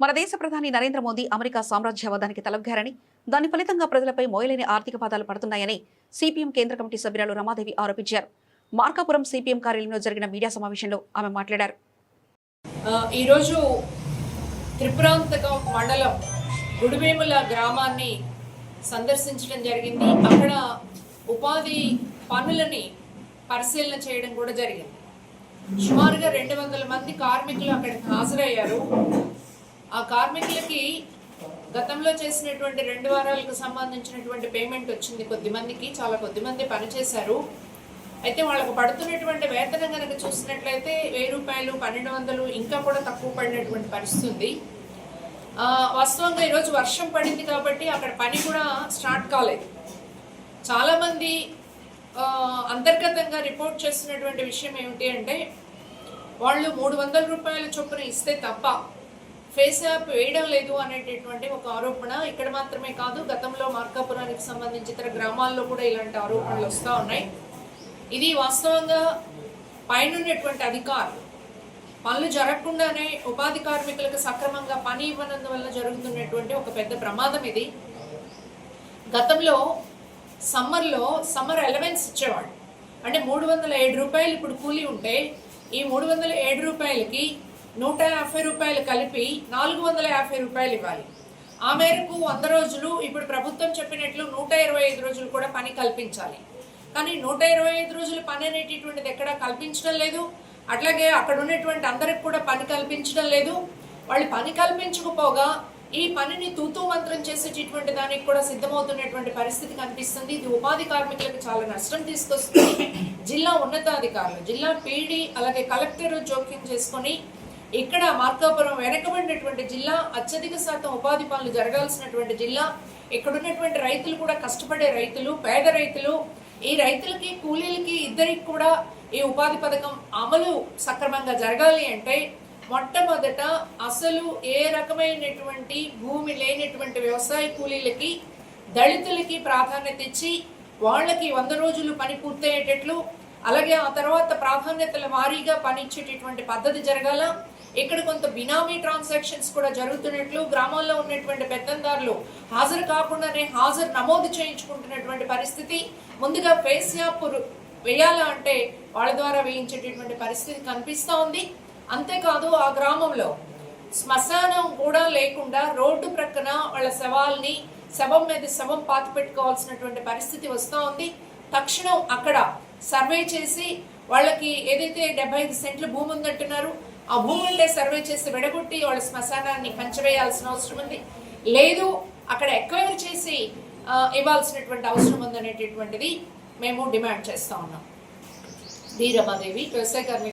మన దేశ ప్రధాని నరేంద్ర మోదీ అమెరికా సామ్రాజ్యవాదానికి తలొగ్గారని, దాని ఫలితంగా ప్రజలపై మోయలేని ఆర్థిక బాధలు పడుతున్నాయని సిపిఎం కేంద్ర కమిటీ సభ్యురాలు రమాదేవి ఆరోపించారు. మార్కాపురం సిపిఎం కార్యాలయంలో జరిగిన మీడియా సమావేశంలో ఆమె మాట్లాడారు. ఈరోజు త్రిపురాంతకం మండలం గుడివేముల గ్రామాన్ని సందర్శించడం జరిగింది. అక్కడ ఉపాధి పనులని పరిశీలన చేయడం కూడా జరిగింది. సుమారుగా 200 మంది కార్మికులు అక్కడికి హాజరయ్యారు. ఆ కార్మికులకి గతంలో చేసినటువంటి 2 వారాలకు సంబంధించినటువంటి పేమెంట్ వచ్చింది. కొద్దిమందికి, చాలా కొద్దిమంది పనిచేశారు. అయితే వాళ్ళకు పడుతున్నటువంటి వేతనం కనుక చూసినట్లయితే 1000 రూపాయలు, 1200 ఇంకా కూడా తక్కువ పడినటువంటి పరిస్థితి ఉంది. వాస్తవంగా ఈరోజు వర్షం పడింది కాబట్టి అక్కడ పని కూడా స్టార్ట్ కాలేదు. చాలామంది అంతర్గతంగా రిపోర్ట్ చేస్తున్నటువంటి విషయం ఏమిటి అంటే, వాళ్ళు 300 రూపాయల చొప్పున ఇస్తే తప్ప ఫేస్ యాప్ వేయడం లేదు అనేటటువంటి ఒక ఆరోపణ ఇక్కడ మాత్రమే కాదు, గతంలో మార్కాపురానికి సంబంధించి ఇతర గ్రామాల్లో కూడా ఇలాంటి ఆరోపణలు వస్తూ ఉన్నాయి. ఇది వాస్తవంగా పైనున్నటువంటి అధికారులు పనులు జరగకుండానే ఉపాధి కార్మికులకు సక్రమంగా పని ఇవ్వనందువల్ల జరుగుతున్నటువంటి ఒక పెద్ద ప్రమాదం ఇది. గతంలో సమ్మర్ అలవెన్స్ ఇచ్చేవాడు. అంటే 307 రూపాయలు ఇప్పుడు కూలీ ఉంటే, ఈ 307 రూపాయలకి 150 రూపాయలు కలిపి 450 రూపాయలు ఇవ్వాలి. ఆ మేరకు 100 రోజులు, ఇప్పుడు ప్రభుత్వం చెప్పినట్లు 125 రోజులు కూడా పని కల్పించాలి. కానీ 125 రోజులు పని అనేటటువంటిది ఎక్కడా కల్పించడం లేదు. అట్లాగే అక్కడ ఉన్నటువంటి అందరికి కూడా పని కల్పించడం లేదు. వాళ్ళు పని కల్పించకపోగా ఈ పనిని తూతూ మంత్రం చేసేటటువంటి దానికి కూడా సిద్ధమవుతున్నటువంటి పరిస్థితి కనిపిస్తుంది. ఇది ఉపాధి కార్మికులకు చాలా నష్టం తీసుకొస్తుంది. జిల్లా ఉన్నతాధికారులు, జిల్లా పీడీ, అలాగే కలెక్టర్ జోక్యం చేసుకొని ఇక్కడ మార్కాపురం వెనకబడినటువంటి జిల్లా, అత్యధిక శాతం ఉపాధి పనులు జరగాల్సినటువంటి జిల్లా, ఇక్కడ ఉన్నటువంటి రైతులు కూడా కష్టపడే రైతులు, పేద రైతులు, ఈ రైతులకి కూలీలకి ఇద్దరికి కూడా ఈ ఉపాధి పథకం అమలు సక్రమంగా జరగాలి అంటే మొట్టమొదట అసలు ఏ రకమైనటువంటి భూమి లేనటువంటి వ్యవసాయ కూలీలకి, దళితులకి ప్రాధాన్యత ఇచ్చి వాళ్ళకి 100 రోజులు పని పూర్తయ్యేటట్లు, అలాగే ఆ తర్వాత ప్రాధాన్యతల వారీగా పని ఇచ్చేటటువంటి పద్ధతి జరగాల. ఇక్కడ కొంత బినామీ ట్రాన్సాక్షన్స్ కూడా జరుగుతున్నట్లు, గ్రామాల్లో ఉన్నటువంటి పెత్తందారులు హాజరు కాకుండానే హాజరు నమోదు చేయించుకుంటున్నటువంటి పరిస్థితి. ముందుగా ఫేస్ యాప్ వేయాలా అంటే వాళ్ళ ద్వారా వేయించేటటువంటి పరిస్థితి కనిపిస్తూ ఉంది. అంతేకాదు ఆ గ్రామంలో శ్మశానం కూడా లేకుండా రోడ్డు ప్రక్కన వాళ్ళ శవాల్ని, శవం మీద శవం పాతి పెట్టుకోవాల్సినటువంటి పరిస్థితి వస్తూ ఉంది. తక్షణం అక్కడ సర్వే చేసి వాళ్ళకి ఏదైతే 75 సెంట్లు భూమి ఉందంటున్నారు, ఆ భూమి ఉంటే సర్వే చేసి విడగొట్టి వాళ్ళ శ్మశానాన్ని పంచవేయాల్సిన అవసరం ఉంది. లేదు అక్కడ ఎక్వైర్ చేసి ఇవ్వాల్సినటువంటి అవసరం ఉందనేటటువంటిది మేము డిమాండ్ చేస్తూ ఉన్నాం. డి రమాదేవి, వ్యవసాయ కార్మిక